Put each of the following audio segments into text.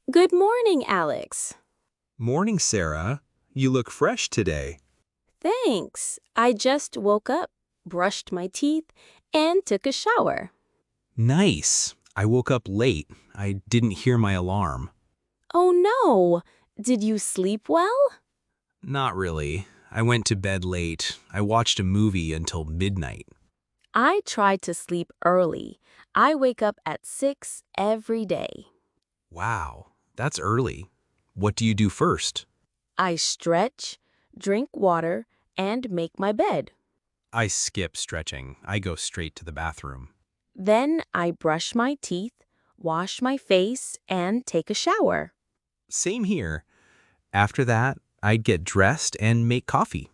Good morning, Alex. Morning, Sarah. You look fresh today. Thanks. I just woke up, brushed my teeth, and took a shower. Nice. I woke up late. I didn't hear my alarm. Oh no! Did you sleep well? Not really. I went to bed late. I watched a movie until midnight. I try to sleep early. I wake up at 6 every day. Wow, that's early. What do you do first? I stretch, drink water, and make my bed. I skip stretching. I go straight to the bathroom. Then I brush my teeth, wash my face, and take a shower. Same here. After that, I'd get dressed and make coffee.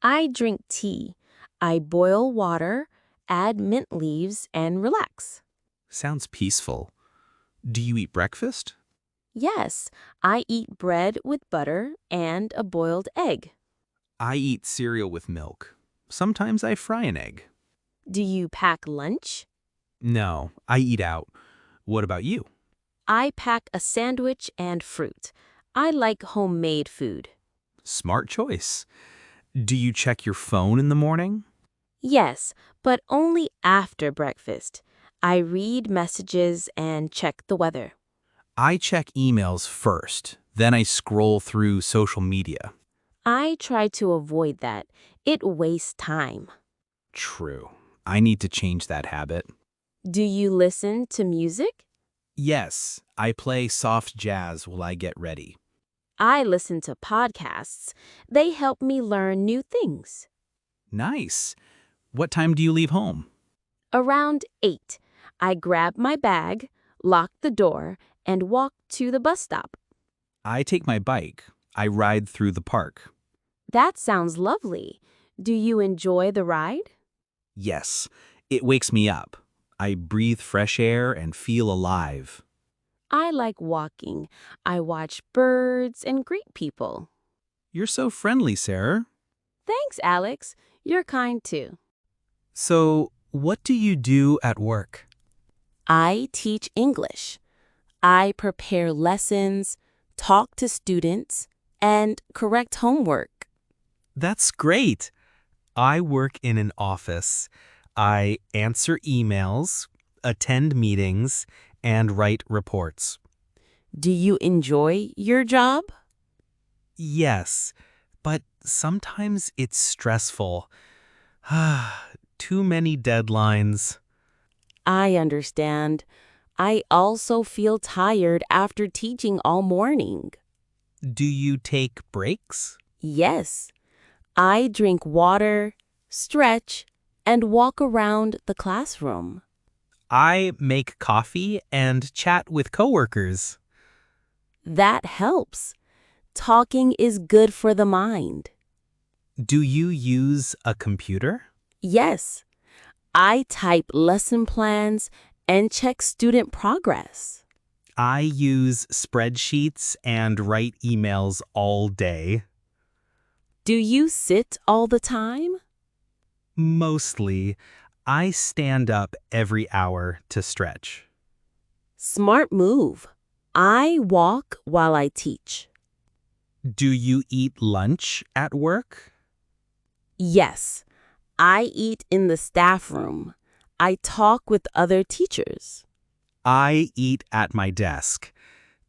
I drink tea. I boil water, add mint leaves, and relax. Sounds peaceful. Do you eat breakfast? Yes, I eat bread with butter and a boiled egg. I eat cereal with milk. Sometimes I fry an egg. Do you pack lunch? No, I eat out. What about you? I pack a sandwich and fruit. I like homemade food. Smart choice. Do you check your phone in the morning? Yes, but only after breakfast. I read messages and check the weather. I check emails first, then I scroll through social media. I try to avoid that. It wastes time. True. I need to change that habit. Do you listen to music? Yes, I play soft jazz while I get ready. I listen to podcasts. They help me learn new things. Nice. What time do you leave home? Around 8, I grab my bag, lock the door, and walk to the bus stop. I take my bike. I ride through the park. That sounds lovely. Do you enjoy the ride? Yes, it wakes me up. I breathe fresh air and feel alive. I like walking. I watch birds and greet people. You're so friendly, Sarah. Thanks, Alex. You're kind too. So, what do you do at work? I teach English. I prepare lessons, talk to students, and correct homework. That's great. I work in an office. I answer emails, attend meetings, and write reports. Do you enjoy your job? Yes, but sometimes it's stressful. Too many deadlines. I understand. I also feel tired after teaching all morning. Do you take breaks? Yes, I drink water, stretch, and walk around the classroom. I make coffee and chat with coworkers. That helps. Talking is good for the mind. Do you use a computer? Yes, I type lesson plans and check student progress. I use spreadsheets and write emails all day. Do you sit all the time? Mostly, I stand up every hour to stretch. Smart move. I walk while I teach. Do you eat lunch at work? Yes, I eat in the staff room. I talk with other teachers. I eat at my desk.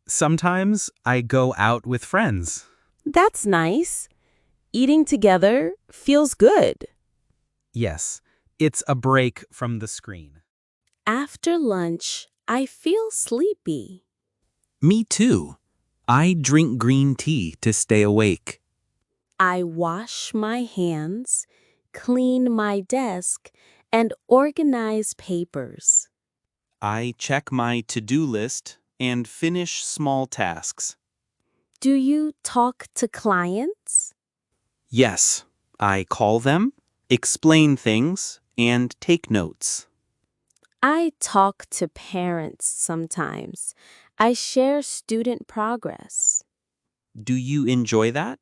Sometimes I go out with friends. That's nice. Eating together feels good. Yes, it's a break from the screen. After lunch, I feel sleepy. Me too. I drink green tea to stay awake. I wash my hands, clean my desk, and organize papers. I check my to-do list and finish small tasks. Do you talk to clients? Yes, I call them, explain things, and take notes. I talk to parents sometimes. I share student progress. Do you enjoy that?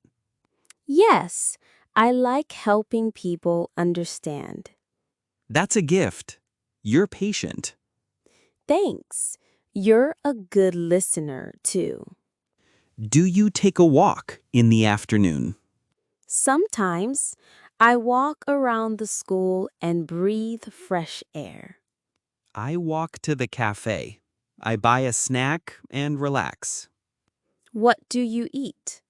Yes, I like helping people understand. That's a gift. You're patient. Thanks. You're a good listener, too. Do you take a walk in the afternoon? Sometimes I walk around the school and breathe fresh air. I walk to the cafe. I buy a snack and relax. What do you eat?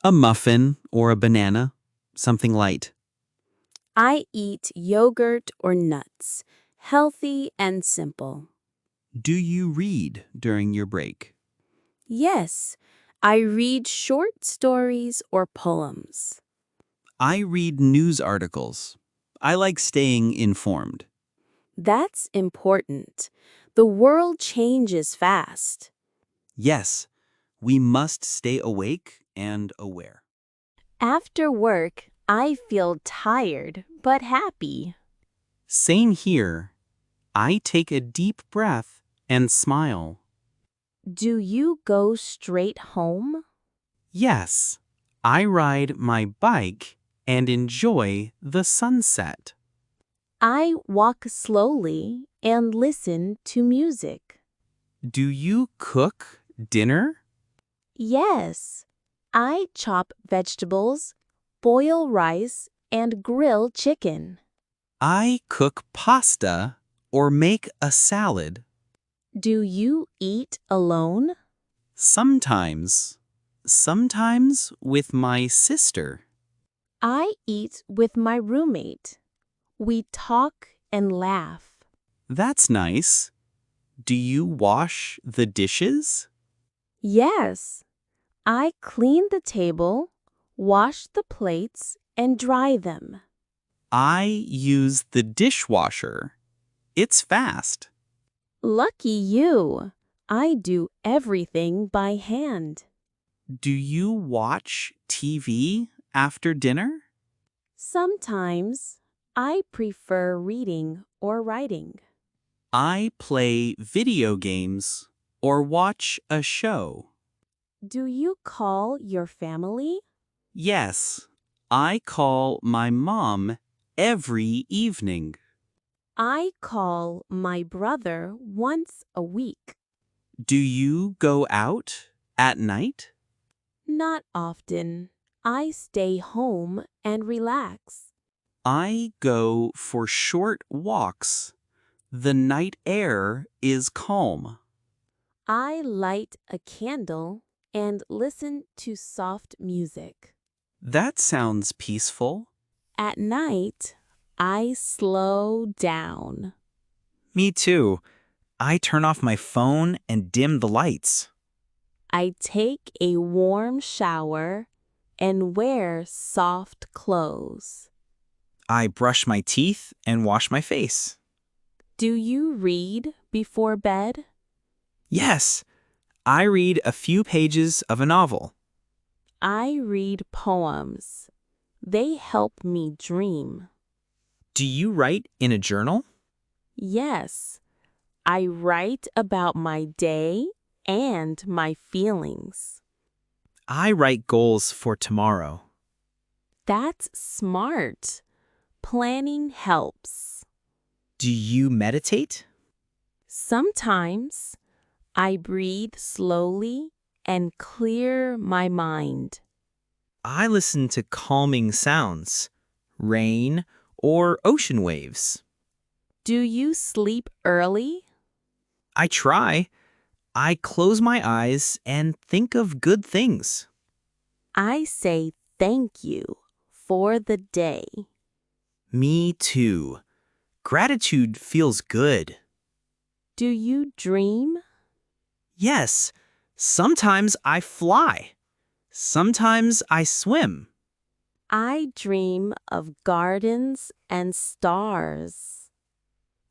A muffin or a banana, something light. I eat yogurt or nuts, healthy and simple. Do you read during your break? Yes, I read short stories or poems. I read news articles. I like staying informed. That's important. The world changes fast. Yes, we must stay awake and aware. After work, I feel tired but happy. Same here. I take a deep breath and smile. Do you go straight home? Yes, I ride my bike and enjoy the sunset. I walk slowly and listen to music. Do you cook dinner? Yes, I chop vegetables, boil rice, and grill chicken. I cook pasta or make a salad. Do you eat alone? Sometimes. Sometimes with my sister. I eat with my roommate. We talk and laugh. That's nice. Do you wash the dishes? Yes, I clean the table, wash the plates, and dry them. I use the dishwasher. It's fast. Lucky you. I do everything by hand. Do you watch TV after dinner? Sometimes I prefer reading or writing. I play video games or watch a show. Do you call your family? Yes, I call my mom every evening. I call my brother once a week. Do you go out at night? Not often. I stay home and relax. I go for short walks. The night air is calm. I light a candle and listen to soft music. That sounds peaceful. At night, I slow down. Me too. I turn off my phone and dim the lights. I take a warm shower and wear soft clothes. I brush my teeth and wash my face. Do you read before bed? Yes, I read a few pages of a novel. I read poems. They help me dream. Do you write in a journal? Yes, I write about my day and my feelings. I write goals for tomorrow. That's smart. Planning helps. Do you meditate? Sometimes I breathe slowly and clear my mind. I listen to calming sounds, rain, or ocean waves. Do you sleep early? I try. I close my eyes and think of good things. I say thank you for the day. Me too. Gratitude feels good. Do you dream? Yes, sometimes I fly. Sometimes I swim. I dream of gardens and stars.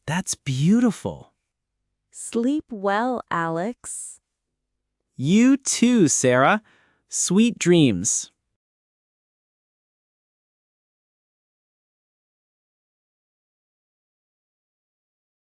That's beautiful. Sleep well, Alex. You too, Sarah. Sweet dreams.